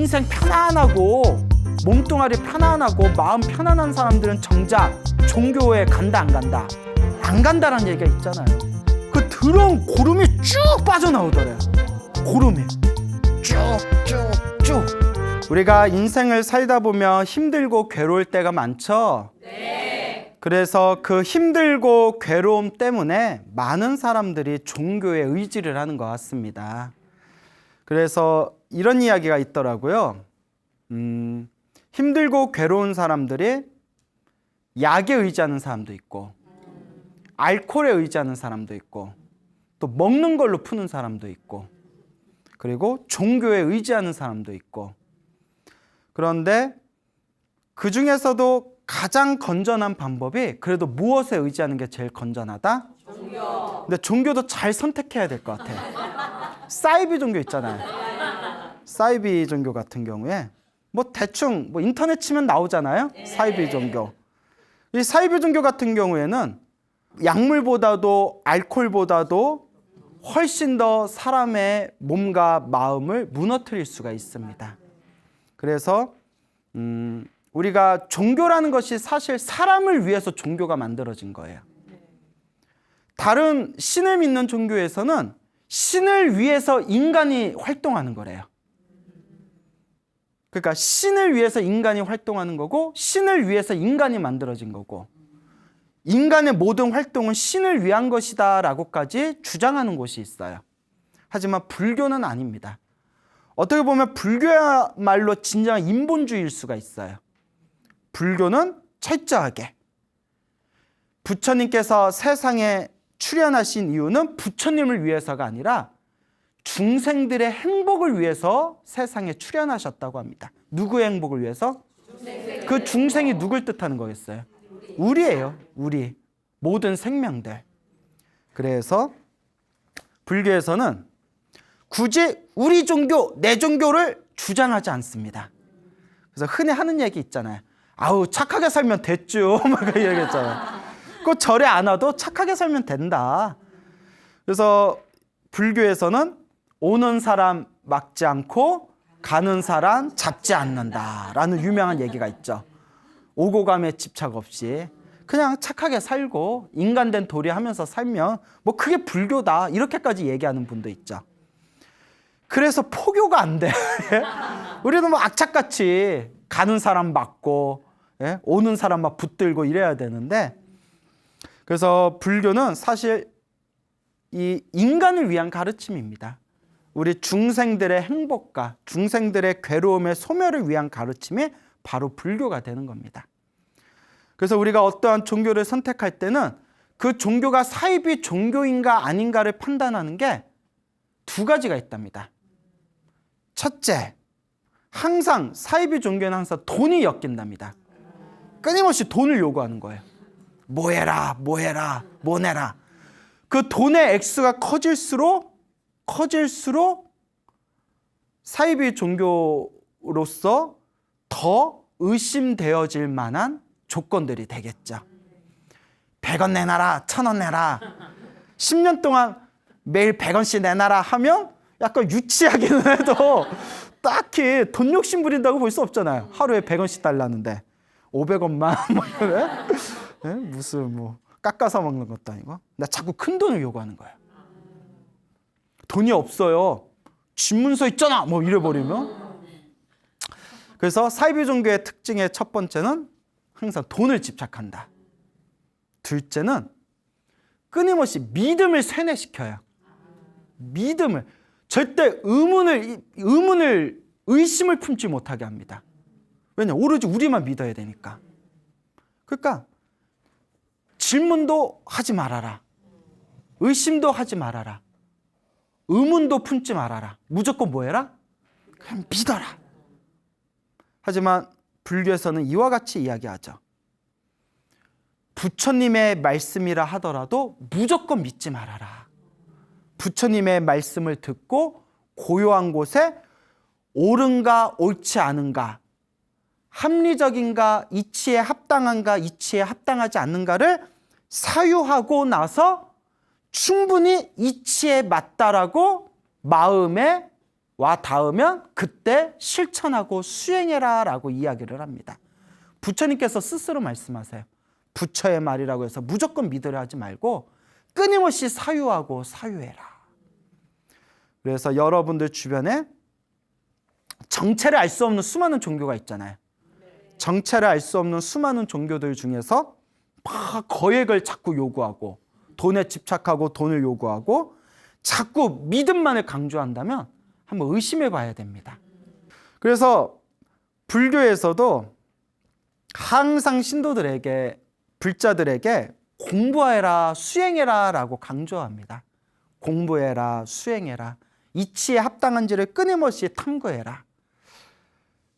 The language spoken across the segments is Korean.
인생 편안하고 몸뚱아리 편안하고 마음 편안한 사람들은 정작 종교에 간다 안 간다? 안 간다라는 얘기가 있잖아요. 그 들어온 고름이 쭉 빠져나오더래요. 고름이 쭉쭉쭉. 우리가 인생을 살다 보면 힘들고 괴로울 때가 많죠? 네. 그래서 그 힘들고 괴로움 때문에 많은 사람들이 종교에 의지를 하는 것 같습니다. 그래서 이런 이야기가 있더라고요. 힘들고 괴로운 사람들이 약에 의지하는 사람도 있고, 알코올에 의지하는 사람도 있고, 또 먹는 걸로 푸는 사람도 있고, 그리고 종교에 의지하는 사람도 있고. 그런데 그 중에서도 가장 건전한 방법이 그래도 무엇에 의지하는 게 제일 건전하다? 종교. 근데 종교도 잘 선택해야 될 것 같아요. 사이비 종교 있잖아요. 사이비 종교 같은 경우에 뭐 대충 뭐 인터넷 치면 나오잖아요. 사이비 종교. 이 사이비 종교 같은 경우에는 약물보다도 알코올보다도 훨씬 더 사람의 몸과 마음을 무너뜨릴 수가 있습니다. 그래서 우리가 종교라는 것이 사실 사람을 위해서 종교가 만들어진 거예요. 다른 신을 믿는 종교에서는 신을 위해서 인간이 활동하는 거래요. 그러니까 신을 위해서 인간이 활동하는 거고, 신을 위해서 인간이 만들어진 거고, 인간의 모든 활동은 신을 위한 것이다 라고까지 주장하는 곳이 있어요. 하지만 불교는 아닙니다. 어떻게 보면 불교야말로 진정한 인본주의일 수가 있어요. 불교는 철저하게 부처님께서 세상에 출현하신 이유는 부처님을 위해서가 아니라 중생들의 행복을 위해서 세상에 출현하셨다고 합니다. 누구의 행복을 위해서? 그 중생이 누굴 뜻하는 거겠어요? 우리예요. 우리. 모든 생명들. 그래서 불교에서는 굳이 우리 종교, 내 종교를 주장하지 않습니다. 그래서 흔히 하는 얘기 있잖아요. 아우, 착하게 살면 됐죠. 막 그 얘기 했잖아요. 꼭 절에 안 와도 착하게 살면 된다. 그래서 불교에서는 오는 사람 막지 않고 가는 사람 잡지 않는다라는 유명한 얘기가 있죠. 오고 감에 집착 없이 그냥 착하게 살고 인간된 도리하면서 살면 뭐 그게 불교다 이렇게까지 얘기하는 분도 있죠. 그래서 포교가 안 돼. 우리도 뭐 악착같이 가는 사람 막고 오는 사람 막 붙들고 이래야 되는데, 그래서 불교는 사실 이 인간을 위한 가르침입니다. 우리 중생들의 행복과 중생들의 괴로움의 소멸을 위한 가르침이 바로 불교가 되는 겁니다. 그래서 우리가 어떠한 종교를 선택할 때는 그 종교가 사이비 종교인가 아닌가를 판단하는 게 두 가지가 있답니다. 첫째, 항상 사이비 종교는 항상 돈이 엮인답니다. 끊임없이 돈을 요구하는 거예요. 뭐 해라, 뭐 해라, 뭐 내라. 그 돈의 액수가 커질수록 사이비 종교로서 더 의심되어질 만한 조건들이 되겠죠. 100원 내놔라, 1000원 내라. 10년 동안 매일 100원씩 내놔라 하면 약간 유치하기는 해도 딱히 돈 욕심 부린다고 볼 수 없잖아요. 하루에 100원씩 달라는데 500원만 뭐 네? 무슨 뭐 깎아서 먹는 것도 아니고. 나 자꾸 큰 돈을 요구하는 거예요. 돈이 없어요. 집문서 있잖아 뭐 이래버리면. 그래서 사이비 종교의 특징의 첫 번째는 항상 돈을 집착한다. 둘째는 끊임없이 믿음을 세뇌시켜요. 믿음을. 절대 의심을 품지 못하게 합니다. 왜냐? 오로지 우리만 믿어야 되니까. 그러니까 질문도 하지 말아라. 의심도 하지 말아라. 의문도 품지 말아라. 무조건 뭐 해라? 그냥 믿어라. 하지만 불교에서는 이와 같이 이야기하죠. 부처님의 말씀이라 하더라도 무조건 믿지 말아라. 부처님의 말씀을 듣고 고요한 곳에 옳은가 옳지 않은가, 합리적인가, 이치에 합당한가, 이치에 합당하지 않는가를 사유하고 나서 충분히 이치에 맞다라고 마음에 와 닿으면 그때 실천하고 수행해라 라고 이야기를 합니다. 부처님께서 스스로 말씀하세요. 부처의 말이라고 해서 무조건 믿으려 하지 말고 끊임없이 사유하고 사유해라. 그래서 여러분들 주변에 정체를 알 수 없는 수많은 종교가 있잖아요. 정체를 알 수 없는 수많은 종교들 중에서 막 거액을 자꾸 요구하고 돈에 집착하고 돈을 요구하고 자꾸 믿음만을 강조한다면 한번 의심해 봐야 됩니다. 그래서 불교에서도 항상 신도들에게, 불자들에게 공부해라, 수행해라 라고 강조합니다. 공부해라, 수행해라, 이치에 합당한지를 끊임없이 탐구해라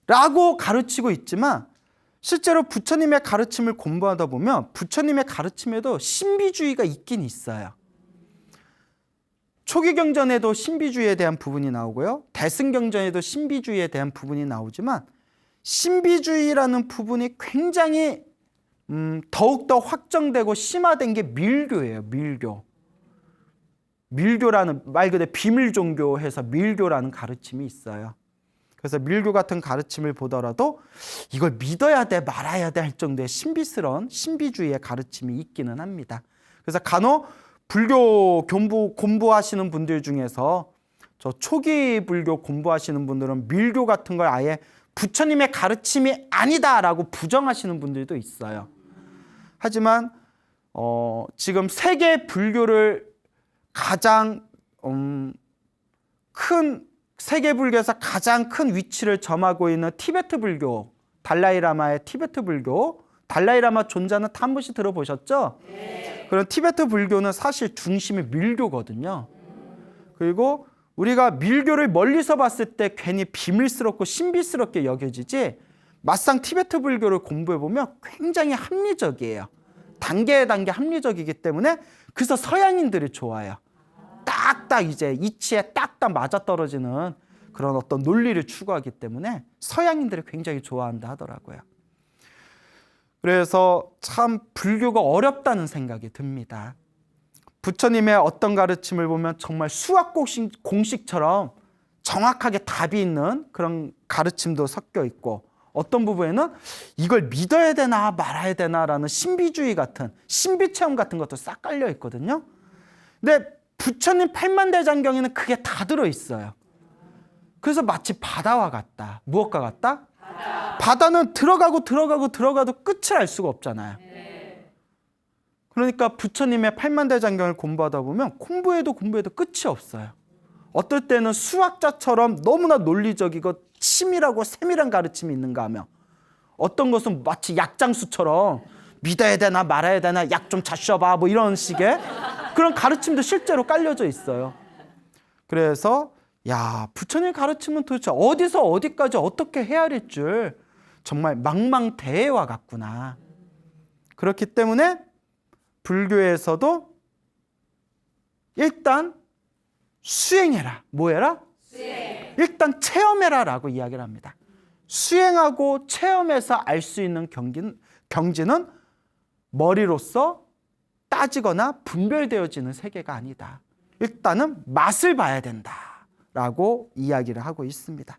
라고 가르치고 있지만 실제로 부처님의 가르침을 공부하다 보면 부처님의 가르침에도 신비주의가 있긴 있어요. 초기경전에도 신비주의에 대한 부분이 나오고요. 대승경전에도 신비주의에 대한 부분이 나오지만 신비주의라는 부분이 굉장히 더욱더 확정되고 심화된 게 밀교예요. 밀교. 밀교라는 말 그대로 비밀 종교해서 밀교라는 가르침이 있어요. 그래서 밀교 같은 가르침을 보더라도 이걸 믿어야 돼 말아야 돼 할 정도의 신비스러운 신비주의의 가르침이 있기는 합니다. 그래서 간혹 불교 공부하시는 분들 중에서 저 초기 불교 공부하시는 분들은 밀교 같은 걸 아예 부처님의 가르침이 아니다라고 부정하시는 분들도 있어요. 하지만 지금 세계 불교를 가장 큰 세계 불교에서 가장 큰 위치를 점하고 있는 티베트 불교, 달라이라마의 티베트 불교, 달라이라마 존자는 다 한 번씩 들어보셨죠? 네. 그런 티베트 불교는 사실 중심이 밀교거든요. 그리고 우리가 밀교를 멀리서 봤을 때 괜히 비밀스럽고 신비스럽게 여겨지지 막상 티베트 불교를 공부해보면 굉장히 합리적이에요. 단계에 단계 합리적이기 때문에 그래서 서양인들이 좋아요. 딱딱 이제 이치에 딱딱 맞아떨어지는 그런 어떤 논리를 추구하기 때문에 서양인들이 굉장히 좋아한다 하더라고요. 그래서 참 불교가 어렵다는 생각이 듭니다. 부처님의 어떤 가르침을 보면 정말 수학 공식처럼 정확하게 답이 있는 그런 가르침도 섞여 있고 어떤 부분에는 이걸 믿어야 되나 말아야 되나라는 신비주의 같은 신비체험 같은 것도 싹 깔려 있거든요. 근데 부처님 팔만대장경에는 그게 다 들어있어요. 그래서 마치 바다와 같다. 무엇과 같다? 바다는 들어가도 끝을 알 수가 없잖아요. 그러니까 부처님의 팔만대장경을 공부하다 보면 공부해도 끝이 없어요. 어떨 때는 수학자처럼 너무나 논리적이고 치밀하고 세밀한 가르침이 있는가 하면 어떤 것은 마치 약장수처럼 믿어야 되나 말아야 되나 약 좀 자셔봐 뭐 이런 식의 그런 가르침도 실제로 깔려져 있어요. 그래서 야 부처님 가르침은 도대체 어디서 어디까지 어떻게 헤아릴 줄 정말 망망대해와 같구나. 그렇기 때문에 불교에서도 일단 수행해라. 뭐 해라? 수행. 일단 체험해라 라고 이야기를 합니다. 수행하고 체험해서 알 수 있는 경지는 머리로서 따지거나 분별되어지는 세계가 아니다. 일단은 맛을 봐야 된다라고 이야기를 하고 있습니다.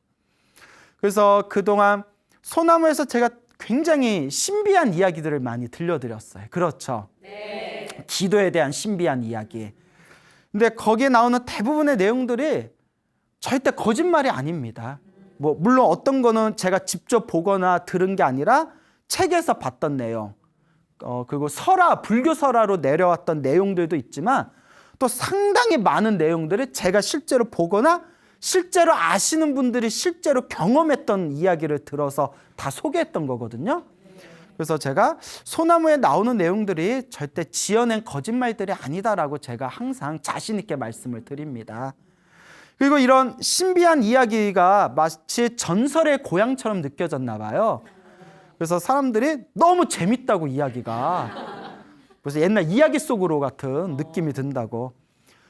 그래서 그동안 소나무에서 제가 굉장히 신비한 이야기들을 많이 들려드렸어요. 그렇죠? 네. 기도에 대한 신비한 이야기. 근데 거기에 나오는 대부분의 내용들이 절대 거짓말이 아닙니다. 뭐 물론 어떤 거는 제가 직접 보거나 들은 게 아니라 책에서 봤던 내용, 그리고 설화, 불교 설화로 내려왔던 내용들도 있지만 또 상당히 많은 내용들을 제가 실제로 보거나 실제로 아시는 분들이 실제로 경험했던 이야기를 들어서 다 소개했던 거거든요. 그래서 제가 소나무에 나오는 내용들이 절대 지어낸 거짓말들이 아니다라고 제가 항상 자신 있게 말씀을 드립니다. 그리고 이런 신비한 이야기가 마치 전설의 고향처럼 느껴졌나 봐요. 그래서 사람들이 너무 재밌다고 이야기가. 그래서 옛날 이야기 속으로 같은 느낌이 든다고.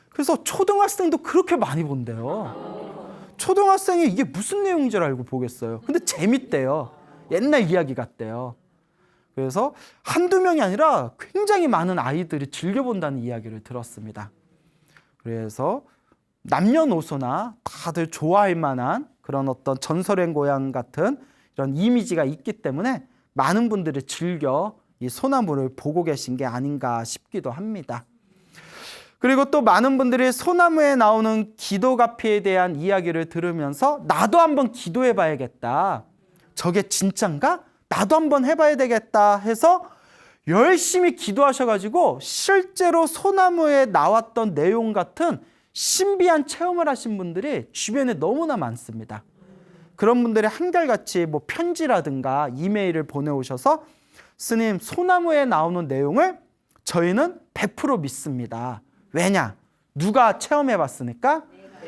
그래서 초등학생도 그렇게 많이 본대요. 초등학생이 이게 무슨 내용인 줄 알고 보겠어요. 근데 재밌대요. 옛날 이야기 같대요. 그래서 한두 명이 아니라 굉장히 많은 아이들이 즐겨본다는 이야기를 들었습니다. 그래서 남녀노소나 다들 좋아할 만한 그런 어떤 전설의 고향 같은 이런 이미지가 있기 때문에 많은 분들이 즐겨 이 소나무를 보고 계신 게 아닌가 싶기도 합니다. 그리고 또 많은 분들이 소나무에 나오는 기도가피에 대한 이야기를 들으면서 나도 한번 기도해 봐야겠다. 저게 진짠가? 나도 한번 해봐야 되겠다 해서 열심히 기도하셔가지고 실제로 소나무에 나왔던 내용 같은 신비한 체험을 하신 분들이 주변에 너무나 많습니다. 그런 분들이 한결같이 뭐 편지라든가 이메일을 보내오셔서 스님, 소나무에 나오는 내용을 저희는 100% 믿습니다. 왜냐? 누가 체험해 봤으니까?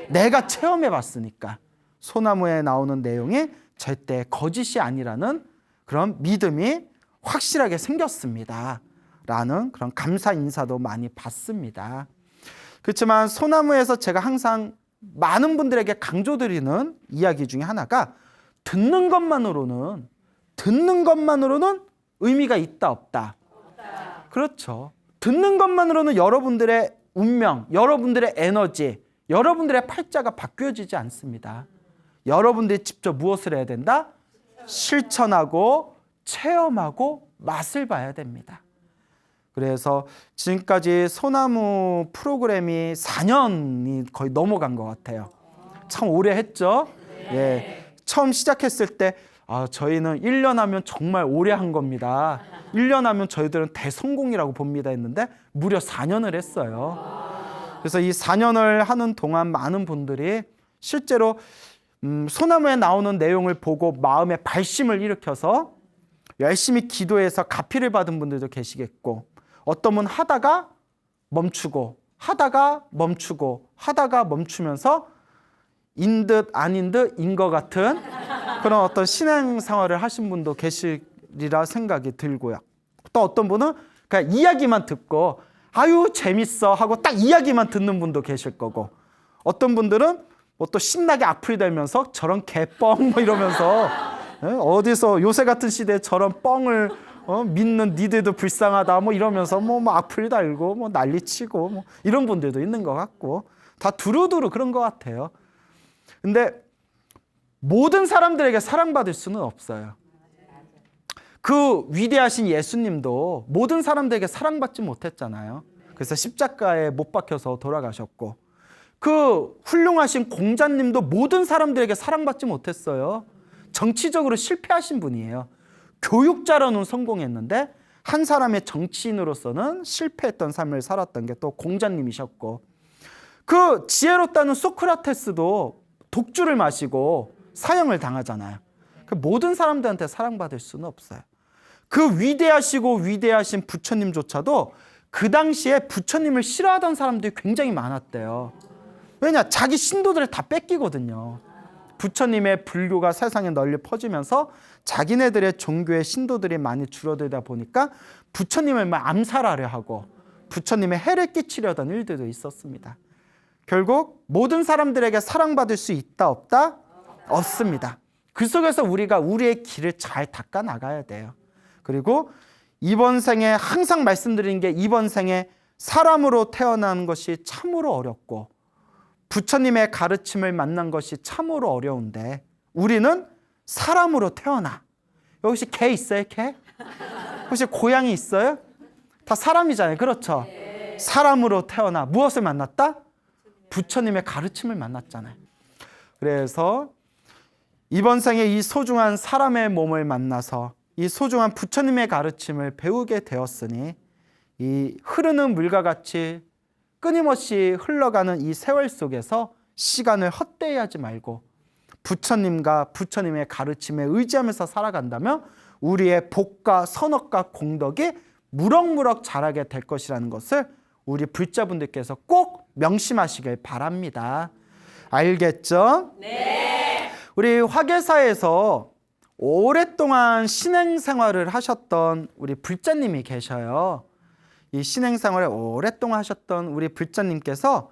내가 체험해 봤으니까. 소나무에 나오는 내용이 절대 거짓이 아니라는 그런 믿음이 확실하게 생겼습니다. 라는 그런 감사 인사도 많이 받습니다. 그렇지만 소나무에서 제가 항상 많은 분들에게 강조드리는 이야기 중에 하나가 듣는 것만으로는 의미가 있다 없다. 그렇죠. 듣는 것만으로는 여러분들의 운명, 여러분들의 에너지, 여러분들의 팔자가 바뀌어지지 않습니다. 여러분들이 직접 무엇을 해야 된다? 실천하고 체험하고 맛을 봐야 됩니다. 그래서 지금까지 소나무 프로그램이 4년이 거의 넘어간 것 같아요. 참 오래 했죠? 예. 처음 시작했을 때 저희는 1년 하면 정말 오래 한 겁니다. 1년 하면 저희들은 대성공이라고 봅니다 했는데 무려 4년을 했어요. 그래서 이 4년을 하는 동안 많은 분들이 실제로 소나무에 나오는 내용을 보고 마음에 발심을 일으켜서 열심히 기도해서 가피를 받은 분들도 계시겠고, 어떤 분 하다가 멈추고 하다가 멈추면서 인 듯 아닌 듯 인 것 같은 그런 어떤 신앙생활을 하신 분도 계시리라 생각이 들고요. 또 어떤 분은 그냥 이야기만 듣고 아유 재밌어 하고 딱 이야기만 듣는 분도 계실 거고, 어떤 분들은 뭐 또 신나게 악플대면서 저런 개뻥 뭐 이러면서 어디서 요새 같은 시대에 저런 뻥을 믿는 니들도 불쌍하다 뭐 이러면서 뭐 악플 달고 뭐 난리치고 뭐 이런 분들도 있는 것 같고, 다 두루두루 그런 것 같아요. 근데 모든 사람들에게 사랑받을 수는 없어요. 그 위대하신 예수님도 모든 사람들에게 사랑받지 못했잖아요. 그래서 십자가에 못 박혀서 돌아가셨고, 그 훌륭하신 공자님도 모든 사람들에게 사랑받지 못했어요. 정치적으로 실패하신 분이에요. 교육자로는 성공했는데 한 사람의 정치인으로서는 실패했던 삶을 살았던 게 또 공자님이셨고, 그 지혜롭다는 소크라테스도 독주를 마시고 사형을 당하잖아요. 모든 사람들한테 사랑받을 수는 없어요. 그 위대하신 부처님조차도 그 당시에 부처님을 싫어하던 사람들이 굉장히 많았대요. 왜냐? 자기 신도들을 다 뺏기거든요. 부처님의 불교가 세상에 널리 퍼지면서 자기네들의 종교의 신도들이 많이 줄어들다 보니까 부처님을 막 암살하려 하고 부처님의 해를 끼치려던 일들도 있었습니다. 결국 모든 사람들에게 사랑받을 수 있다 없다? 없습니다. 그 속에서 우리가 우리의 길을 잘 닦아 나가야 돼요. 그리고 이번 생에 항상 말씀드리는 게, 이번 생에 사람으로 태어나는 것이 참으로 어렵고 부처님의 가르침을 만난 것이 참으로 어려운데, 우리는 사람으로 태어나. 여기 혹시 개 있어요? 개? 혹시 고양이 있어요? 다 사람이잖아요. 그렇죠? 사람으로 태어나 무엇을 만났다? 부처님의 가르침을 만났잖아요. 그래서 이번 생에 이 소중한 사람의 몸을 만나서 이 소중한 부처님의 가르침을 배우게 되었으니, 이 흐르는 물과 같이 끊임없이 흘러가는 이 세월 속에서 시간을 헛되이 하지 말고 부처님과 부처님의 가르침에 의지하면서 살아간다면 우리의 복과 선업과 공덕이 무럭무럭 자라게 될 것이라는 것을 우리 불자분들께서 꼭 명심하시길 바랍니다. 알겠죠? 네. 우리 화계사에서 오랫동안 신행생활을 하셨던 우리 불자님이 계셔요. 이 신행생활을 오랫동안 하셨던 우리 불자님께서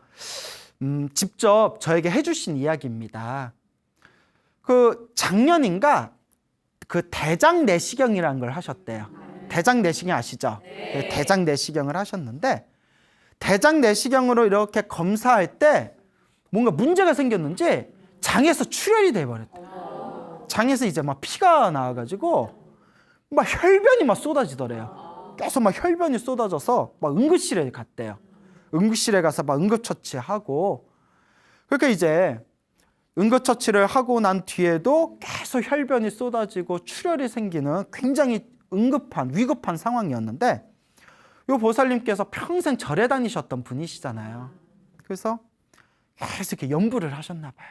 직접 저에게 해주신 이야기입니다. 그 작년인가 그 대장내시경이라는 걸 하셨대요. 대장내시경 아시죠? 네. 대장내시경을 하셨는데, 대장내시경으로 이렇게 검사할 때 뭔가 문제가 생겼는지 장에서 출혈이 돼버렸대요. 장에서 이제 막 피가 나와가지고 막 혈변이 막 쏟아지더래요. 계속 막 혈변이 쏟아져서 막 응급실에 갔대요. 응급실에 가서 막 응급처치하고, 그러니까 이제 응급처치를 하고 난 뒤에도 계속 혈변이 쏟아지고 출혈이 생기는 굉장히 위급한 상황이었는데, 이 보살님께서 평생 절에 다니셨던 분이시잖아요. 그래서 계속 이렇게 연부를 하셨나 봐요.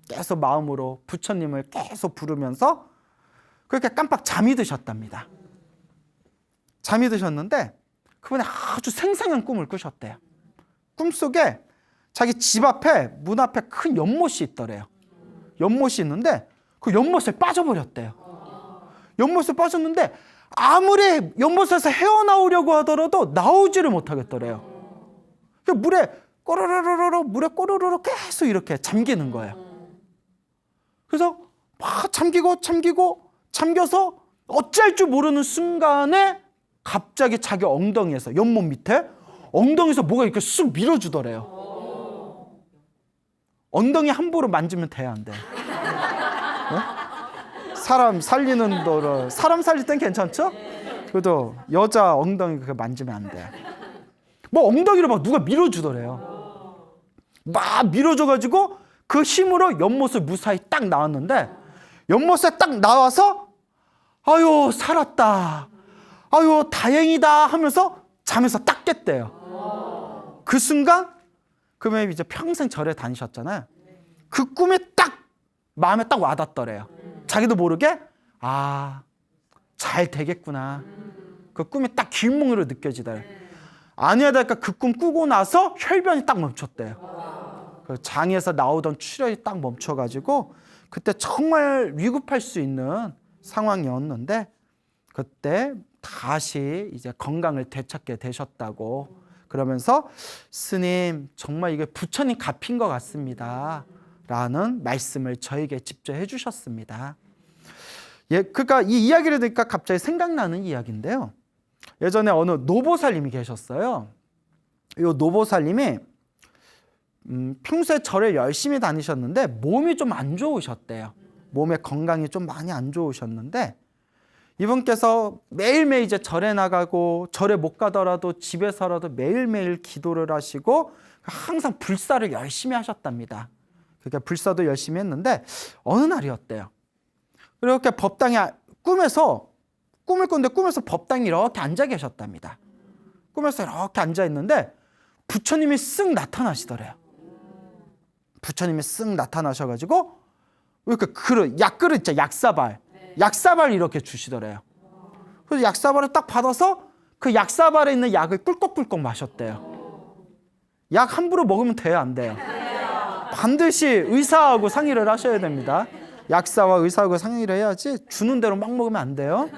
계속 마음으로 부처님을 계속 부르면서 그렇게 깜빡 잠이 드셨답니다. 잠이 드셨는데 그분이 아주 생생한 꿈을 꾸셨대요. 꿈속에 자기 집 앞에, 문 앞에 큰 연못이 있더래요. 연못이 있는데 그 연못에 빠져버렸대요. 연못에 빠졌는데 아무리 연못에서 헤어나오려고 하더라도 나오지를 못하겠더래요. 물에 꼬르르르 계속 이렇게 잠기는 거예요. 그래서 막 잠겨서 어찌할 줄 모르는 순간에 갑자기 자기 엉덩이에서, 연못 밑에 엉덩이에서 뭐가 이렇게 쑥 밀어주더래요. 엉덩이 함부로 만지면 돼야 안 돼. 네? 사람 살리는 거를, 사람 살릴 땐 괜찮죠? 그래도 여자 엉덩이 그렇게 만지면 안 돼. 뭐 엉덩이로 막 누가 밀어주더래요. 막 밀어줘가지고 그 힘으로 연못을 무사히 딱 나왔는데, 연못에 딱 나와서 아유 살았다, 아유 다행이다 하면서 잠에서 딱 깼대요. 그 순간, 그러면 이제 평생 절에 다니셨잖아요. 그 꿈이 딱 마음에 딱 와닿더래요. 자기도 모르게 잘 되겠구나. 그 꿈이 딱 길몽으로 느껴지더래요. 아니야 될까 그 꿈 꾸고 나서 혈변이 딱 멈췄대요. 그 장에서 나오던 출혈이 딱 멈춰가지고 그때 정말 위급할 수 있는 상황이었는데, 그때 다시 이제 건강을 되찾게 되셨다고 그러면서 스님 정말 이게 부처님 갚인 것 같습니다 라는 말씀을 저에게 직접 해주셨습니다. 그러니까 이 이야기를 들으니까 갑자기 생각나는 이야기인데요. 예전에 어느 노보살님이 계셨어요. 이 노보살님이 평소에 절을 열심히 다니셨는데 몸이 좀 안 좋으셨대요. 몸의 건강이 좀 많이 안 좋으셨는데, 이분께서 매일매일 이제 절에 나가고, 절에 못 가더라도 집에서라도 매일매일 기도를 하시고 항상 불사를 열심히 하셨답니다. 그러니까 불사도 열심히 했는데 어느 날이었대요. 이렇게 법당에 꿈을 꾼데 꿈에서 법당에 이렇게 앉아 계셨답니다. 꿈에서 이렇게 앉아 있는데 부처님이 쓱 나타나시더래요. 부처님이 쓱 나타나셔가지고 이렇게 약그릇 있죠, 약사발 이렇게 주시더래요. 그래서 약사발을 딱 받아서 그 약사발에 있는 약을 꿀꺽꿀꺽 마셨대요. 약 함부로 먹으면 돼요, 안 돼요? 반드시 의사하고 상의를 하셔야 됩니다. 약사와 의사하고 상의를 해야지 주는 대로 막 먹으면 안 돼요.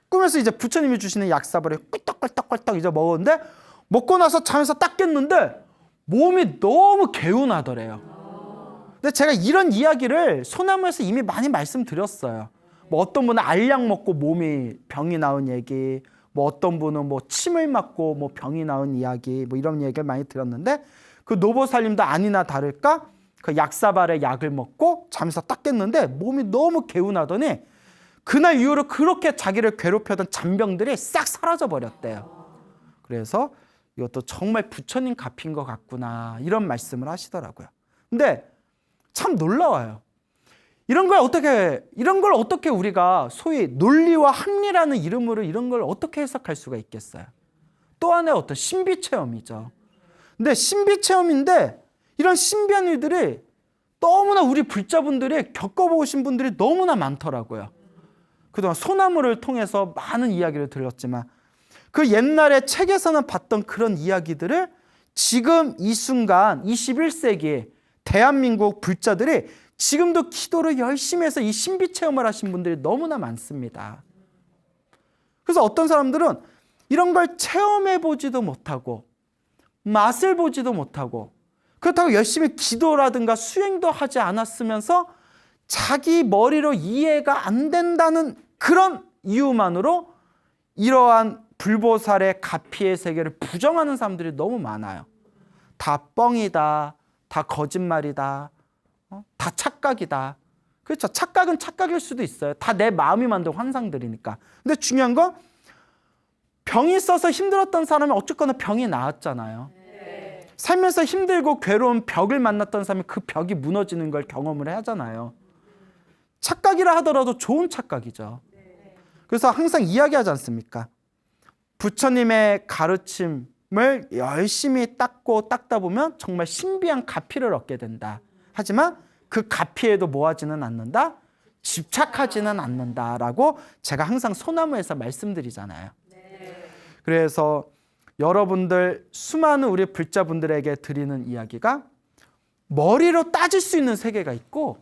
꿈에서 이제 부처님이 주시는 약사발을 꿀떡꿀떡꿀떡 이제 먹었는데, 먹고 나서 잠에서 딱 깼는데 몸이 너무 개운하더래요. 근데 제가 이런 이야기를 소나무에서 이미 많이 말씀드렸어요. 뭐 어떤 분은 알약 먹고 몸이 병이 나은 얘기, 뭐 어떤 분은 뭐 침을 맞고 뭐 병이 나은 이야기, 뭐 이런 얘기를 많이 드렸는데, 그 노보살님도 아니나 다를까 그 약사발의 약을 먹고 잠에서 딱 깼는데 몸이 너무 개운하더니 그날 이후로 그렇게 자기를 괴롭혀던 잔병들이 싹 사라져 버렸대요. 그래서 이것도 정말 부처님 갚인 것 같구나, 이런 말씀을 하시더라고요. 근데 참 놀라워요. 이런 걸 어떻게 우리가 소위 논리와 합리라는 이름으로 이런 걸 어떻게 해석할 수가 있겠어요? 또 하나의 어떤 신비 체험이죠. 근데 신비 체험인데 이런 신비한 일들이 너무나 우리 불자분들이 겪어보신 분들이 너무나 많더라고요. 그동안 소나무를 통해서 많은 이야기를 들었지만 그 옛날에 책에서는 봤던 그런 이야기들을 지금 이 순간 21세기 대한민국 불자들이 지금도 기도를 열심히 해서 이 신비 체험을 하신 분들이 너무나 많습니다. 그래서 어떤 사람들은 이런 걸 체험해 보지도 못하고 맛을 보지도 못하고 그렇다고 열심히 기도라든가 수행도 하지 않았으면서 자기 머리로 이해가 안 된다는 그런 이유만으로 이러한 불보살의 가피의 세계를 부정하는 사람들이 너무 많아요. 다 뻥이다, 다 거짓말이다. 다 착각이다. 그렇죠. 착각은 착각일 수도 있어요. 다 내 마음이 만든 환상들이니까. 근데 중요한 건 병이 있어서 힘들었던 사람이 어쨌거나 병이 나았잖아요. 살면서 힘들고 괴로운 벽을 만났던 사람이 그 벽이 무너지는 걸 경험을 하잖아요. 착각이라 하더라도 좋은 착각이죠. 그래서 항상 이야기하지 않습니까? 부처님의 가르침을 열심히 닦다 보면 정말 신비한 가피를 얻게 된다. 하지만 그 가피에도 뭐하지는 않는다? 집착하지는 않는다라고 제가 항상 소나무에서 말씀드리잖아요. 그래서 여러분들 수많은 우리 불자분들에게 드리는 이야기가 머리로 따질 수 있는 세계가 있고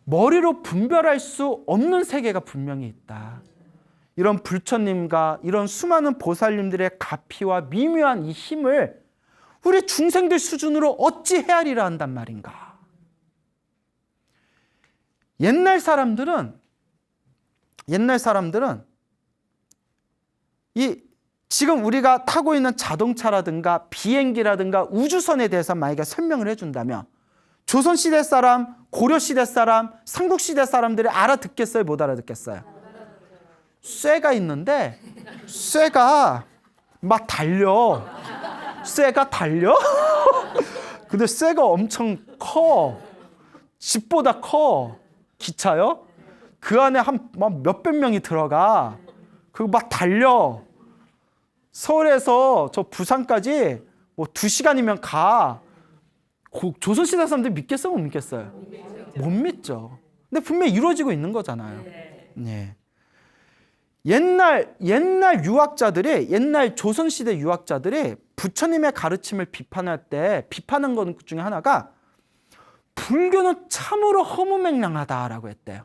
머리로 분별할 수 없는 세계가 분명히 있다. 이런 불처님과 이런 수많은 보살님들의 가피와 미묘한 이 힘을 우리 중생들 수준으로 어찌 헤아리라 한단 말인가. 옛날 사람들은 이 지금 우리가 타고 있는 자동차라든가 비행기라든가 우주선에 대해서 만약에 설명을 해준다면 조선시대 사람, 고려시대 사람, 삼국시대 사람들이 알아듣겠어요? 못 알아듣겠어요? 쇠가 있는데 쇠가 막 달려. 쇠가 달려? 근데 쇠가 엄청 커. 집보다 커. 기차요? 그 안에 한 몇백 명이 들어가. 그거 막 달려. 서울에서 저 부산까지 뭐 2시간이면 가. 조선시대 사람들 믿겠어요? 못 믿겠어요? 못 믿죠. 근데 분명히 이루어지고 있는 거잖아요. 네. 옛날 유학자들이, 옛날 조선시대 유학자들이 부처님의 가르침을 비판할 때 비판한 것 중에 하나가 불교는 참으로 허무맹랑하다라고 했대요.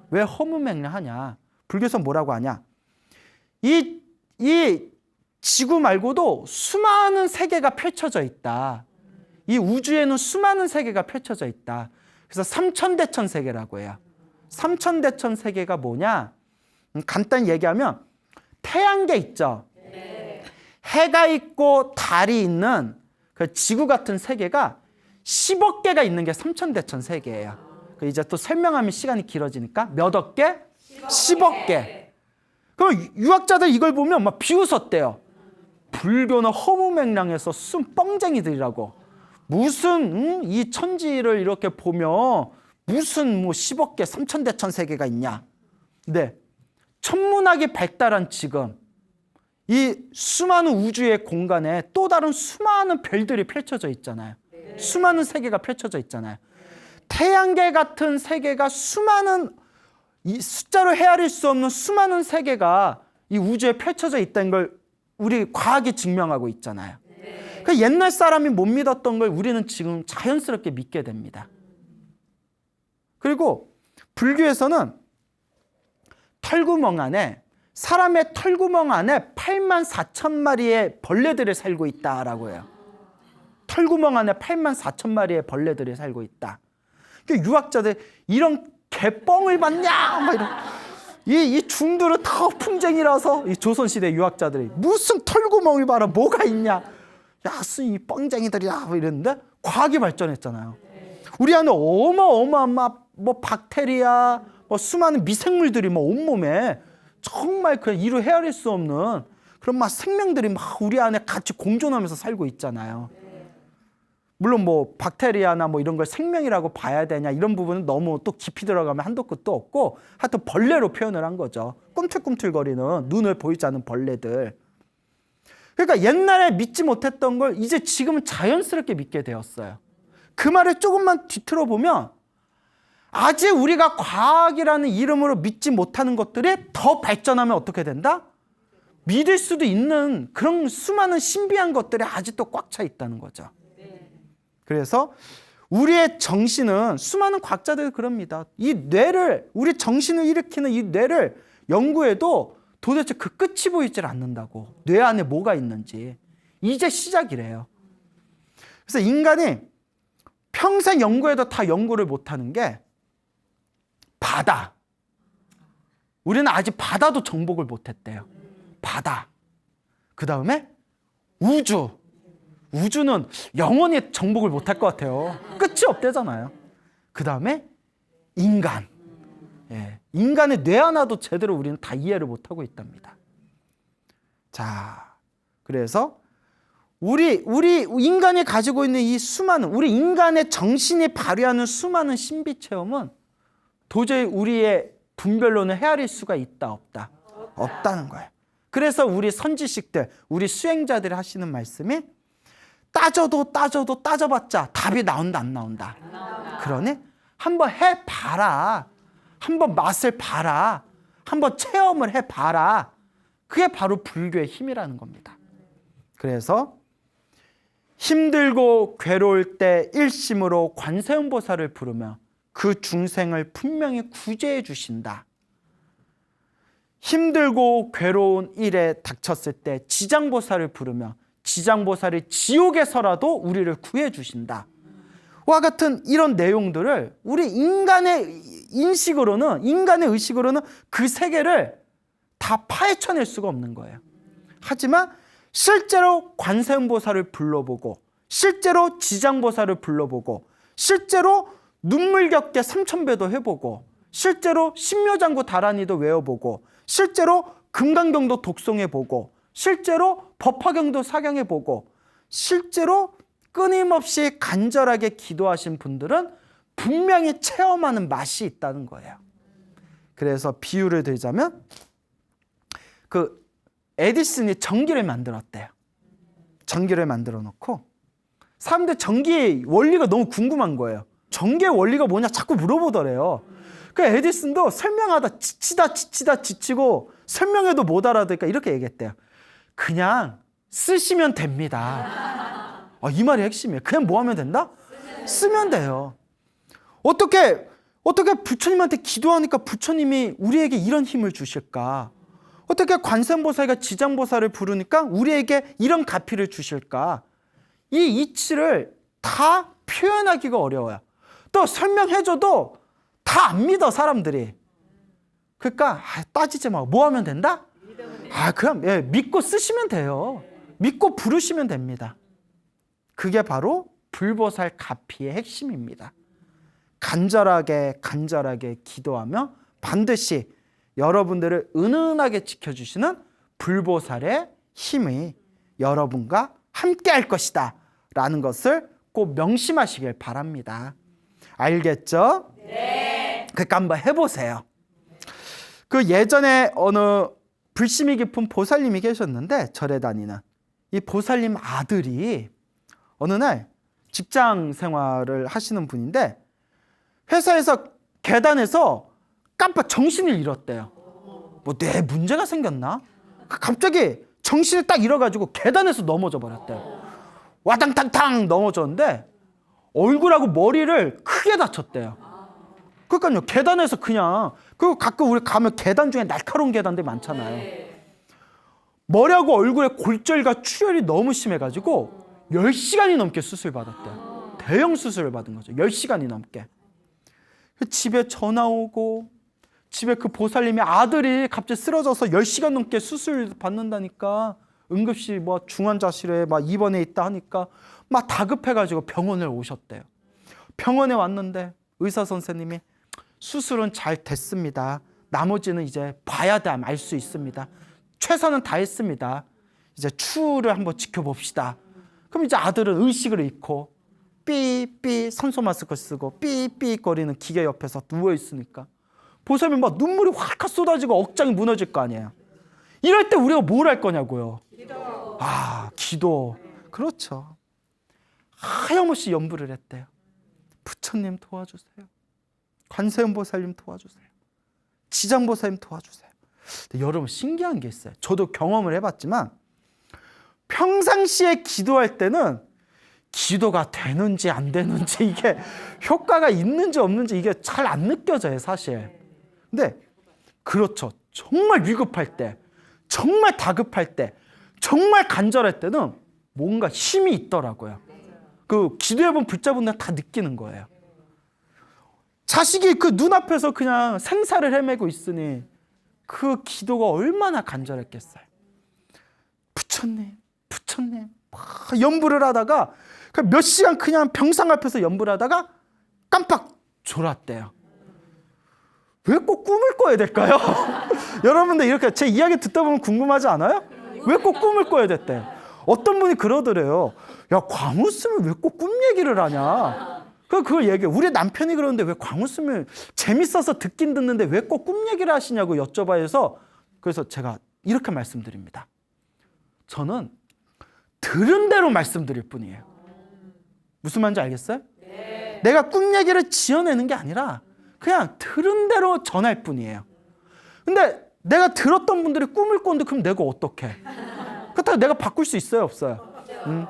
왜 허무맹랑하냐? 불교에서 뭐라고 하냐? 이 지구 말고도 수많은 세계가 펼쳐져 있다. 이 우주에는 수많은 세계가 펼쳐져 있다. 그래서 삼천대천 세계라고 해요. 삼천대천 세계가 뭐냐? 간단히 얘기하면 태양계 있죠. 해가 있고 달이 있는 그 지구 같은 세계가 10억 개가 있는 게 삼천대천 세계예요. 이제 또 설명하면 시간이 길어지니까 몇 억 개? 10억 개. 그럼 유학자들 이걸 보면 막 비웃었대요. 불교는 허무맹랑해서 순 뻥쟁이들이라고. 무슨 이 천지를 이렇게 보면 무슨 뭐 10억 개, 삼천대천 세계가 있냐. 네. 천문학이 발달한 지금 이 수많은 우주의 공간에 또 다른 수많은 별들이 펼쳐져 있잖아요. 수많은 세계가 펼쳐져 있잖아요. 태양계 같은 세계가 수많은 이 숫자로 헤아릴 수 없는 수많은 세계가 이 우주에 펼쳐져 있다는 걸 우리 과학이 증명하고 있잖아요. 그 옛날 사람이 못 믿었던 걸 우리는 지금 자연스럽게 믿게 됩니다. 그리고 불교에서는 털구멍 안에 사람의 털구멍 안에 84,000마리의 벌레들이 살고 있다라고 해요. 털구멍 안에 84,000마리의 벌레들이 살고 있다. 유학자들 이런 개뻥을 받냐? 막 이런. 이 중들은 다 풍쟁이라서 이 조선시대 유학자들이 무슨 털구멍을 봐라 뭐가 있냐? 야, 이 뻥쟁이들이야 뭐 이랬는데 과학이 발전했잖아요. 우리 안에 어마어마한 뭐 박테리아, 뭐 수많은 미생물들이 뭐 온몸에 정말 그 이루 헤아릴 수 없는 그런 막 생명들이 막 우리 안에 같이 공존하면서 살고 있잖아요. 물론 뭐 박테리아나 뭐 이런 걸 생명이라고 봐야 되냐 이런 부분은 너무 또 깊이 들어가면 한도 끝도 없고 하여튼 벌레로 표현을 한 거죠. 꿈틀꿈틀거리는 눈을 보이지 않는 벌레들. 그러니까 옛날에 믿지 못했던 걸 이제 지금은 자연스럽게 믿게 되었어요. 그 말을 조금만 뒤틀어 보면 아직 우리가 과학이라는 이름으로 믿지 못하는 것들이 더 발전하면 어떻게 된다? 믿을 수도 있는 그런 수많은 신비한 것들이 아직도 꽉 차 있다는 거죠. 그래서 우리의 정신은 수많은 과학자들이 그럽니다. 이 뇌를 우리 정신을 일으키는 이 뇌를 연구해도 도대체 그 끝이 보이질 않는다고. 뇌 안에 뭐가 있는지. 이제 시작이래요. 그래서 인간이 평생 연구해도 다 연구를 못하는 게 바다. 우리는 아직 바다도 정복을 못했대요. 바다. 그 다음에 우주. 우주는 영원히 정복을 못할 것 같아요. 끝이 없대잖아요. 그 다음에 인간. 인간의 뇌 하나도 제대로 우리는 다 이해를 못하고 있답니다. 자, 그래서 우리 인간이 가지고 있는 이 수많은, 우리 인간의 정신이 발휘하는 수많은 신비 체험은 도저히 우리의 분별로는 헤아릴 수가 있다, 없다? 없다는 거예요. 그래서 우리 선지식들, 우리 수행자들이 하시는 말씀이 따져도 따져봤자 답이 나온다, 안 나온다? 그러니 한번 해봐라. 한번 맛을 봐라. 한번 체험을 해봐라. 그게 바로 불교의 힘이라는 겁니다. 그래서 힘들고 괴로울 때 일심으로 관세음보살을 부르며 그 중생을 분명히 구제해 주신다. 힘들고 괴로운 일에 닥쳤을 때 지장보살을 부르며 지장보살이 지옥에서라도 우리를 구해 주신다. 와 같은 이런 내용들을 우리 인간의 인식으로는, 인간의 의식으로는 그 세계를 다 파헤쳐낼 수가 없는 거예요. 하지만 실제로 관세음보살을 불러보고, 실제로 지장보살을 불러보고, 실제로 눈물겹게 삼천배도 해보고, 실제로 신묘장구 다란이도 외워보고, 실제로 금강경도 독송해보고, 실제로 법화경도 사경해보고, 실제로 끊임없이 간절하게 기도하신 분들은 분명히 체험하는 맛이 있다는 거예요. 그래서 비유를 들자면 그 에디슨이 전기를 만들었대요. 전기를 만들어 놓고 사람들 전기의 원리가 너무 궁금한 거예요. 전기의 원리가 뭐냐 자꾸 물어보더래요. 그 에디슨도 설명하다 지치고 설명해도 못 알아듣으니까 이렇게 얘기했대요. 그냥 쓰시면 됩니다. 이 말이 핵심이에요. 그냥 뭐 하면 된다? 쓰면 돼요. 어떻게 부처님한테 기도하니까 부처님이 우리에게 이런 힘을 주실까? 어떻게 관세음보살과 지장보살을 부르니까 우리에게 이런 가피를 주실까? 이 이치를 다 표현하기가 어려워요. 또 설명해줘도 다 안 믿어, 사람들이. 그러니까 따지지 마. 뭐 하면 된다? 그럼 믿고 쓰시면 돼요. 믿고 부르시면 됩니다. 그게 바로 불보살 가피의 핵심입니다. 간절하게 기도하며 반드시 여러분들을 은은하게 지켜주시는 불보살의 힘이 여러분과 함께 할 것이다 라는 것을 꼭 명심하시길 바랍니다. 알겠죠? 네. 그러니까 한번 해보세요. 그 예전에 어느 불심이 깊은 보살님이 계셨는데, 절에 다니는 이 보살님 아들이 어느 날 직장 생활을 하시는 분인데 회사에서 계단에서 깜빡 정신을 잃었대요. 뭐 뇌에 문제가 생겼나? 갑자기 정신을 딱 잃어가지고 계단에서 넘어져 버렸대요. 와당탕탕 넘어졌는데 얼굴하고 머리를 크게 다쳤대요. 그러니까요, 계단에서 그냥, 그리고 가끔 우리 가면 계단 중에 날카로운 계단들 많잖아요. 머리하고 얼굴에 골절과 출혈이 너무 심해가지고 10시간이 넘게 수술 받았대요. 대형 수술을 받은 거죠. 10시간이 넘게. 집에 전화 오고, 집에 그 보살님의 아들이 갑자기 쓰러져서 10시간 넘게 수술 받는다니까, 응급실 뭐 중환자실에 막 입원해 있다 하니까 막 다급해가지고 병원을 오셨대요. 병원에 왔는데 의사 선생님이 수술은 잘 됐습니다. 나머지는 이제 봐야 돼 알 수 있습니다. 최선은 다했습니다. 이제 추후를 한번 지켜봅시다. 그럼 이제 아들은 의식을 잃고 삐삐 산소 마스크 쓰고 삐삐 거리는 기계 옆에서 누워 있으니까 보살님 막 눈물이 확 쏟아지고 억장이 무너질 거 아니에요. 이럴 때 우리가 뭘 할 거냐고요. 기도. 그렇죠. 하염없이 염불을 했대요. 부처님 도와주세요. 관세음보살님 도와주세요. 지장보살님 도와주세요. 근데 여러분 신기한 게 있어요. 저도 경험을 해봤지만 평상시에 기도할 때는 기도가 되는지 안 되는지, 이게 효과가 있는지 없는지 이게 잘 안 느껴져요, 사실. 근데 그렇죠. 정말 위급할 때, 정말 다급할 때, 정말 간절할 때는 뭔가 힘이 있더라고요. 그 기도해본 불자분들 다 느끼는 거예요. 자식이 그 눈앞에서 그냥 생사를 헤매고 있으니 그 기도가 얼마나 간절했겠어요. 부처님 막 연불을 하다가 몇 시간 그냥 병상 앞에서 연불을 하다가 깜빡 졸았대요. 왜 꼭 꿈을 꿔야 될까요? 여러분들 이렇게 제 이야기 듣다 보면 궁금하지 않아요? 왜 꼭 꿈을 꿔야 됐대? 어떤 분이 그러더래요. 야, 광우스면 왜 꼭 꿈 얘기를 하냐? 그걸 얘기해. 우리 남편이 그러는데 왜 광우스면 재밌어서 듣긴 듣는데 왜 꼭 꿈 얘기를 하시냐고 여쭤봐야 해서, 그래서 제가 이렇게 말씀드립니다. 저는 들은 대로 말씀드릴 뿐이에요. 무슨 말인지 알겠어요? 네. 내가 꿈 얘기를 지어내는 게 아니라 그냥 들은 대로 전할 뿐이에요. 근데 내가 들었던 분들이 꿈을 꿨는데 그럼 내가 어떡해? 그렇다고 내가 바꿀 수 있어요, 없어요?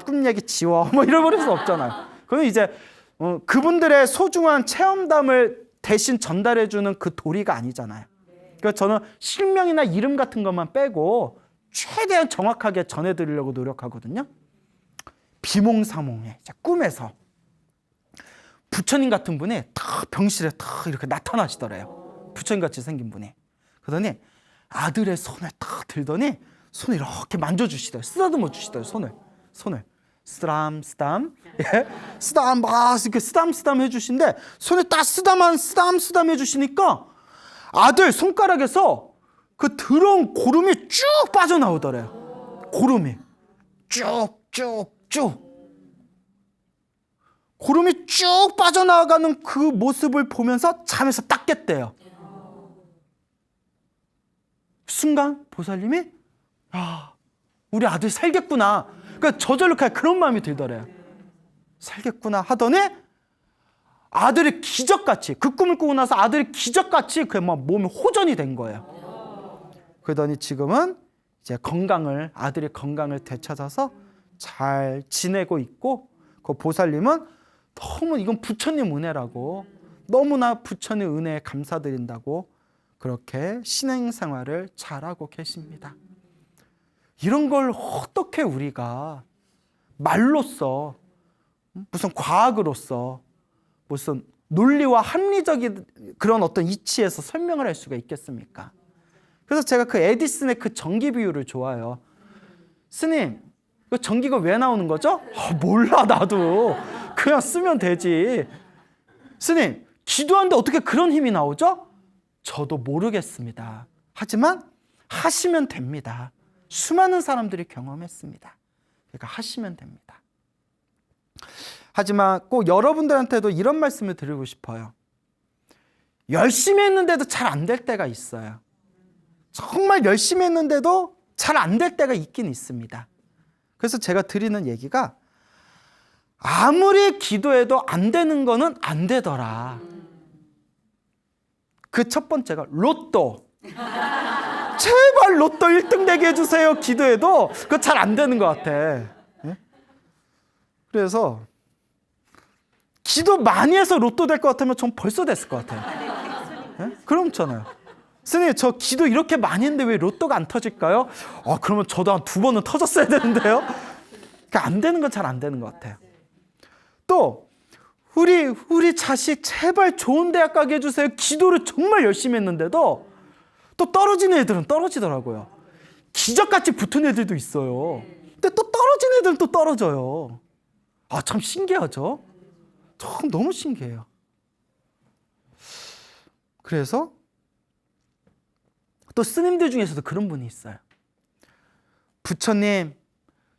꿈 얘기 지워 뭐 잃어버릴 수 없잖아요. 그건 이제 그분들의 소중한 체험담을 대신 전달해주는 그 도리가 아니잖아요. 그래서 저는 실명이나 이름 같은 것만 빼고 최대한 정확하게 전해드리려고 노력하거든요. 비몽사몽에 꿈에서 부처님 같은 분이 딱 병실에 딱 이렇게 나타나시더래요. 부처님같이 생긴 분이. 그러더니 아들의 손을 딱 들더니 손을 이렇게 만져주시더래요. 쓰다듬어 주시더래요. 손을 쓰담 예? 쓰담 막 이렇게 쓰담 해주신데 손에 딱 쓰담 해주시니까 아들 손가락에서 그 더러운 고름이 쭉 빠져나오더래요. 고름이 쭉 고름이 쭉 빠져나가는 그 모습을 보면서 잠에서 딱 깼대요. 순간 보살님이 우리 아들 살겠구나. 그러니까 저절로 그런 마음이 들더래요. 살겠구나 하더니 아들이 기적같이, 그 꿈을 꾸고 나서 아들이 기적같이 그 막 몸이 호전이 된 거예요. 그러더니 지금은 이제 아들의 건강을 되찾아서 잘 지내고 있고, 그 보살님은 너무 이건 부처님 은혜라고, 너무나 부처님 은혜에 감사드린다고 그렇게 신행생활을 잘하고 계십니다. 이런 걸 어떻게 우리가 말로써, 무슨 과학으로서, 무슨 논리와 합리적인 그런 어떤 이치에서 설명을 할 수가 있겠습니까? 그래서 제가 그 에디슨의 그 전기 비유를 좋아해요. 스님, 그 전기가 왜 나오는 거죠? 몰라, 나도. 그냥 쓰면 되지. 스님, 기도하는데 어떻게 그런 힘이 나오죠? 저도 모르겠습니다. 하지만 하시면 됩니다. 수많은 사람들이 경험했습니다. 그러니까 하시면 됩니다. 하지만 꼭 여러분들한테도 이런 말씀을 드리고 싶어요. 열심히 했는데도 잘 안 될 때가 있어요. 정말 열심히 했는데도 잘 안 될 때가 있긴 있습니다. 그래서 제가 드리는 얘기가, 아무리 기도해도 안 되는 거는 안 되더라. 그 첫 번째가 로또. 제발 로또 1등 되게 해주세요. 기도해도 그거 잘 안 되는 것 같아. 예? 그래서 기도 많이 해서 로또 될 것 같으면 전 벌써 됐을 것 같아요. 예? 그렇잖아요. 스님, 저 기도 이렇게 많이 했는데 왜 로또가 안 터질까요? 그러면 저도 한 2번은 터졌어야 되는데요. 그러니까 안 되는 건 잘 안 되는 것 같아요. 또 우리 자식 제발 좋은 대학 가게 해주세요. 기도를 정말 열심히 했는데도 또 떨어지는 애들은 떨어지더라고요. 기적같이 붙은 애들도 있어요. 근데 또 떨어지는 애들은 또 떨어져요. 참 신기하죠? 참 너무 신기해요. 그래서 또 스님들 중에서도 그런 분이 있어요. 부처님,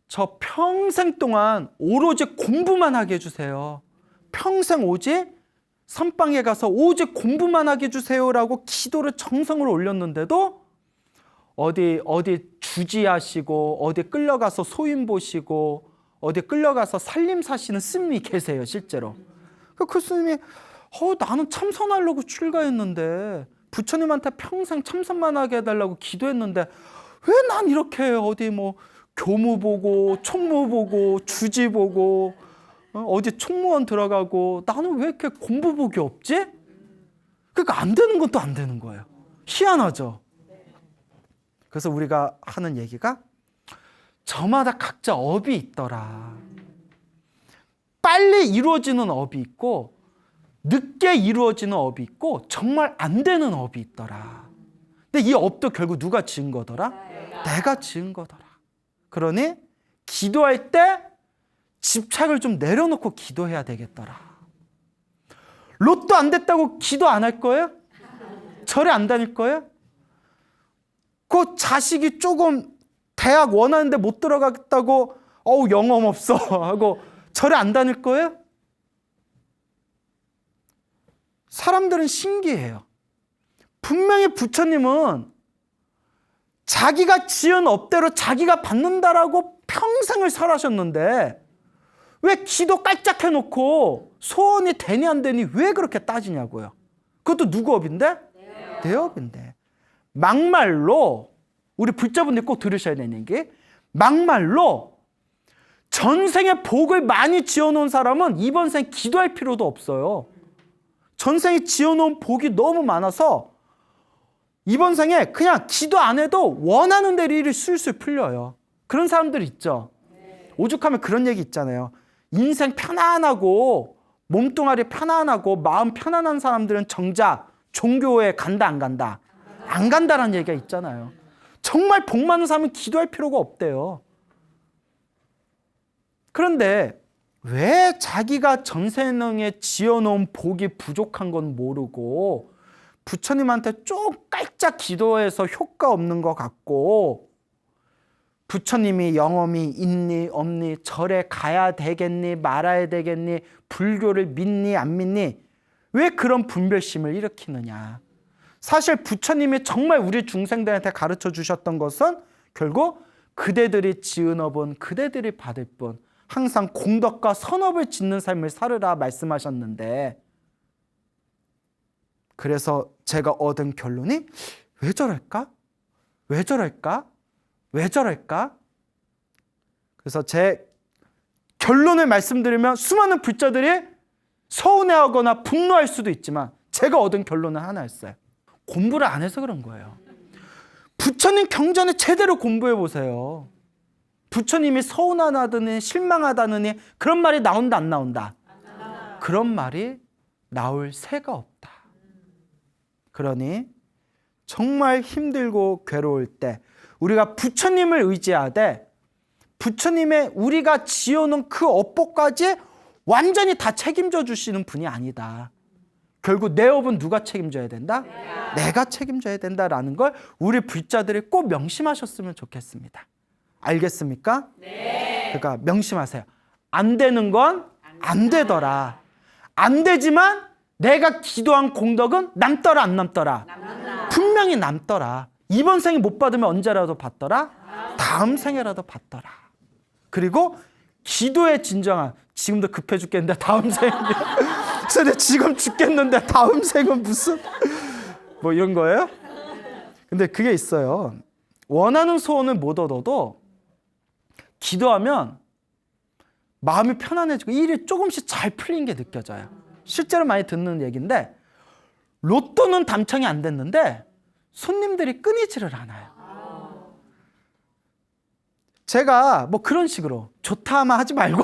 저 평생 동안 오로지 공부만 하게 해주세요. 평생 오직 선방에 가서 오직 공부만 하게 해주세요라고 기도를 정성으로 올렸는데도 어디 주지하시고 어디 끌려가서 소인 보시고 어디 끌려가서 살림 사시는 스님이 계세요, 실제로. 그 스님이 나는 참선하려고 출가했는데 부처님한테 평생 참선만 하게 해달라고 기도했는데 왜 난 이렇게 어디 뭐 교무 보고 총무 보고 주지 보고 어디 총무원 들어가고 나는 왜 이렇게 공부복이 없지? 그러니까 안 되는 건 또 안 되는 거예요. 희한하죠? 그래서 우리가 하는 얘기가 저마다 각자 업이 있더라. 빨리 이루어지는 업이 있고 늦게 이루어지는 업이 있고 정말 안 되는 업이 있더라. 근데 이 업도 결국 누가 지은 거더라? 내가 지은 거더라. 그러니 기도할 때 집착을 좀 내려놓고 기도해야 되겠더라. 로또 안 됐다고 기도 안 할 거예요? 절에 안 다닐 거예요? 그 자식이 조금 대학 원하는데 못 들어가겠다고 영험 없어 하고 절에 안 다닐 거예요? 사람들은 신기해요. 분명히 부처님은 자기가 지은 업대로 자기가 받는다라고 평생을 살아셨는데 왜 기도 깔짝 해놓고 소원이 되니 안 되니 왜 그렇게 따지냐고요. 그것도 누구 업인데? 내 업인데. 막말로 우리 불자분들 꼭 들으셔야 되는 게 막말로 전생에 복을 많이 지어놓은 사람은 이번 생 기도할 필요도 없어요. 전생에 지어놓은 복이 너무 많아서 이번 생에 그냥 기도 안 해도 원하는 대로 일이 술술 풀려요. 그런 사람들 있죠. 오죽하면 그런 얘기 있잖아요. 인생 편안하고 몸뚱아리 편안하고 마음 편안한 사람들은 정작 종교에 간다 안 간다? 안 간다라는 얘기가 있잖아요. 정말 복 많은 사람은 기도할 필요가 없대요. 그런데 왜 자기가 전생에 지어놓은 복이 부족한 건 모르고 부처님한테 좀 깔짝 기도해서 효과 없는 것 같고 부처님이 영험이 있니 없니 절에 가야 되겠니 말아야 되겠니 불교를 믿니 안 믿니 왜 그런 분별심을 일으키느냐. 사실 부처님이 정말 우리 중생들한테 가르쳐 주셨던 것은 결국 그대들이 지은 업은 그대들이 받을 뿐 항상 공덕과 선업을 짓는 삶을 살으라 말씀하셨는데 그래서 제가 얻은 결론이 왜 저럴까? 왜 저럴까? 왜 저럴까? 그래서 제 결론을 말씀드리면 수많은 불자들이 서운해하거나 분노할 수도 있지만 제가 얻은 결론은 하나였어요. 공부를 안 해서 그런 거예요. 부처님 경전을 제대로 공부해 보세요. 부처님이 서운하다느니 실망하다느니 그런 말이 나온다 안 나온다? 그런 말이 나올 새가 없다. 그러니 정말 힘들고 괴로울 때 우리가 부처님을 의지하되 부처님의 우리가 지어놓은 그 업보까지 완전히 다 책임져 주시는 분이 아니다. 결국 내 업은 누가 책임져야 된다? 내가 책임져야 된다라는 걸 우리 불자들이 꼭 명심하셨으면 좋겠습니다. 알겠습니까? 네. 그러니까 명심하세요. 안 되는 건 안 되더라. 안 되지만 내가 기도한 공덕은 남더라 안 남더라? 남는다. 분명히 남더라. 이번 생에 못 받으면 언제라도 받더라? 다음 생에라도 받더라. 그리고 기도의 진정한 지금도 급해 죽겠는데 다음 생에 그래서 지금 죽겠는데 다음 생은 무슨 뭐 이런 거예요? 근데 그게 있어요. 원하는 소원을 못 얻어도 기도하면 마음이 편안해지고 일이 조금씩 잘 풀린 게 느껴져요. 실제로 많이 듣는 얘기인데 로또는 당첨이 안 됐는데 손님들이 끊이지를 않아요. 제가 뭐 그런 식으로 좋다 하면 하지 말고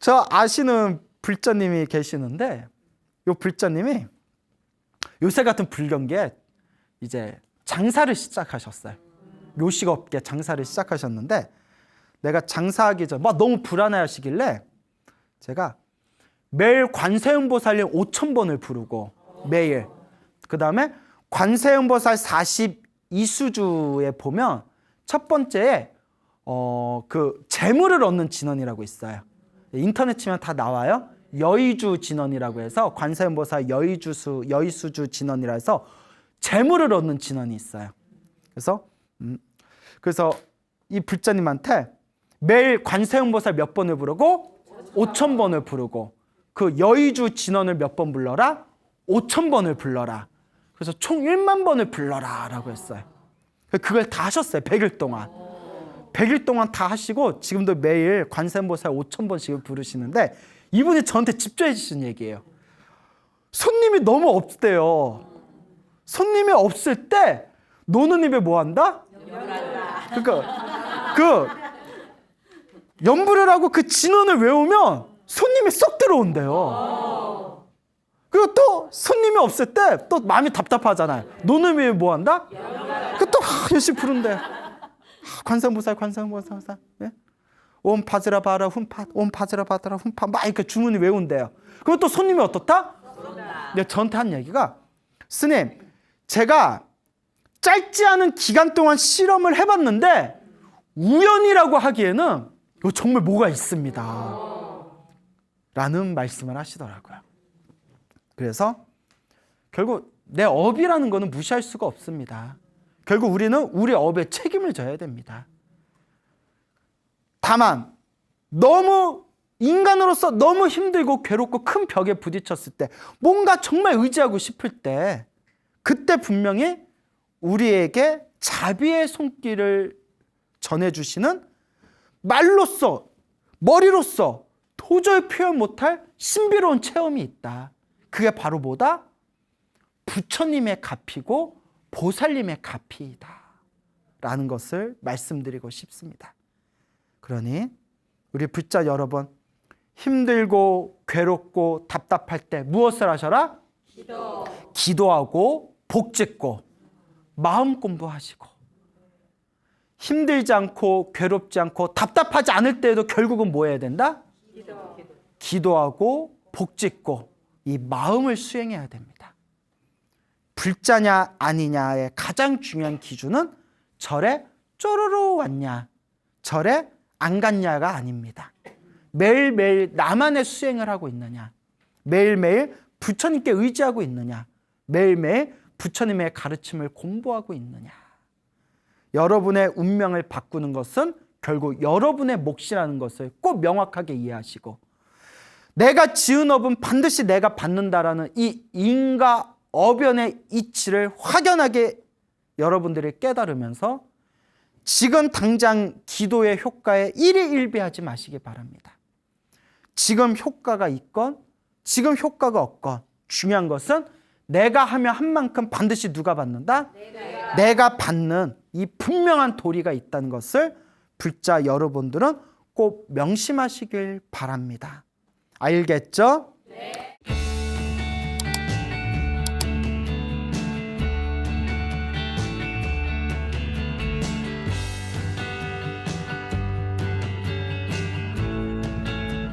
저 아시는 불자님이 계시는데 요 불자님이 요새 같은 불경기에 이제 장사를 시작하셨어요. 요식업계 장사를 시작하셨는데 내가 장사하기 전 막 너무 불안해하시길래 제가 매일 관세음보살님 5,000번을 부르고 매일 그 다음에 관세음보살 42수주에 보면 첫 번째에 그 재물을 얻는 진언이라고 있어요. 인터넷 치면 다 나와요. 여의주 진언이라고 해서 관세음보살 여의수주 진언이라 해서 재물을 얻는 진언이 있어요. 그래서 이 불자님한테 매일 관세음보살 몇 번을 부르고 5,000번을 부르고 그 여의주 진언을 몇 번 불러라? 5,000번을 불러라. 그래서 총 1만 번을 불러라 라고 했어요. 그걸 다 하셨어요. 100일 동안. 100일 동안 다 하시고 지금도 매일 관세음보살 5,000번씩을 부르시는데 이분이 저한테 직접 해주신 얘기예요. 손님이 너무 없대요. 손님이 없을 때 노는 입에 뭐 한다? 그러니까 그 연불을 하고 그 진언을 외우면 손님이 쏙 들어온대요. 그리고 또 손님이 없을 때 또 마음이 답답하잖아요. 노는 입에 뭐 한다? 그 또 열심히 부른대. 관세음보살. 예? 옴 파즈라 바라 훈파, 옴 파즈라 바라 훈파, 막 이렇게 주문을 외운대요. 그럼 또 손님이 어떻다? 내가 저한테 한 얘기가, 스님, 제가 짧지 않은 기간 동안 실험을 해봤는데 우연이라고 하기에는 이거 정말 뭐가 있습니다 라는 말씀을 하시더라고요. 그래서 결국 내 업이라는 거는 무시할 수가 없습니다. 결국 우리는 우리 업에 책임을 져야 됩니다. 다만 너무 인간으로서 너무 힘들고 괴롭고 큰 벽에 부딪혔을 때, 뭔가 정말 의지하고 싶을 때, 그때 분명히 우리에게 자비의 손길을 전해주시는 말로써, 머리로써 도저히 표현 못할 신비로운 체험이 있다. 그게 바로 뭐다? 부처님의 가피고 보살님의 가피이다 라는 것을 말씀드리고 싶습니다. 그러니 우리 불자 여러분, 힘들고 괴롭고 답답할 때 무엇을 하셔라? 기도하고 복짓고 마음 공부하시고, 힘들지 않고 괴롭지 않고 답답하지 않을 때에도 결국은 뭐 해야 된다? 기도하고 복짓고 이 마음을 수행해야 됩니다. 불자냐 아니냐의 가장 중요한 기준은 절에 쪼르르 왔냐, 절에 안 갔냐가 아닙니다. 매일매일 나만의 수행을 하고 있느냐, 매일매일 부처님께 의지하고 있느냐, 매일매일 부처님의 가르침을 공부하고 있느냐. 여러분의 운명을 바꾸는 것은 결국 여러분의 몫이라는 것을 꼭 명확하게 이해하시고, 내가 지은 업은 반드시 내가 받는다라는 이 인과 어변의 이치를 확연하게 여러분들이 깨달으면서 지금 당장 기도의 효과에 일희일비하지 마시기 바랍니다. 지금 효과가 있건 지금 효과가 없건 중요한 것은 내가 하면 한 만큼 반드시 누가 받는다? 내가 받는 이 분명한 도리가 있다는 것을 불자 여러분들은 꼭 명심하시길 바랍니다. 알겠죠? 네.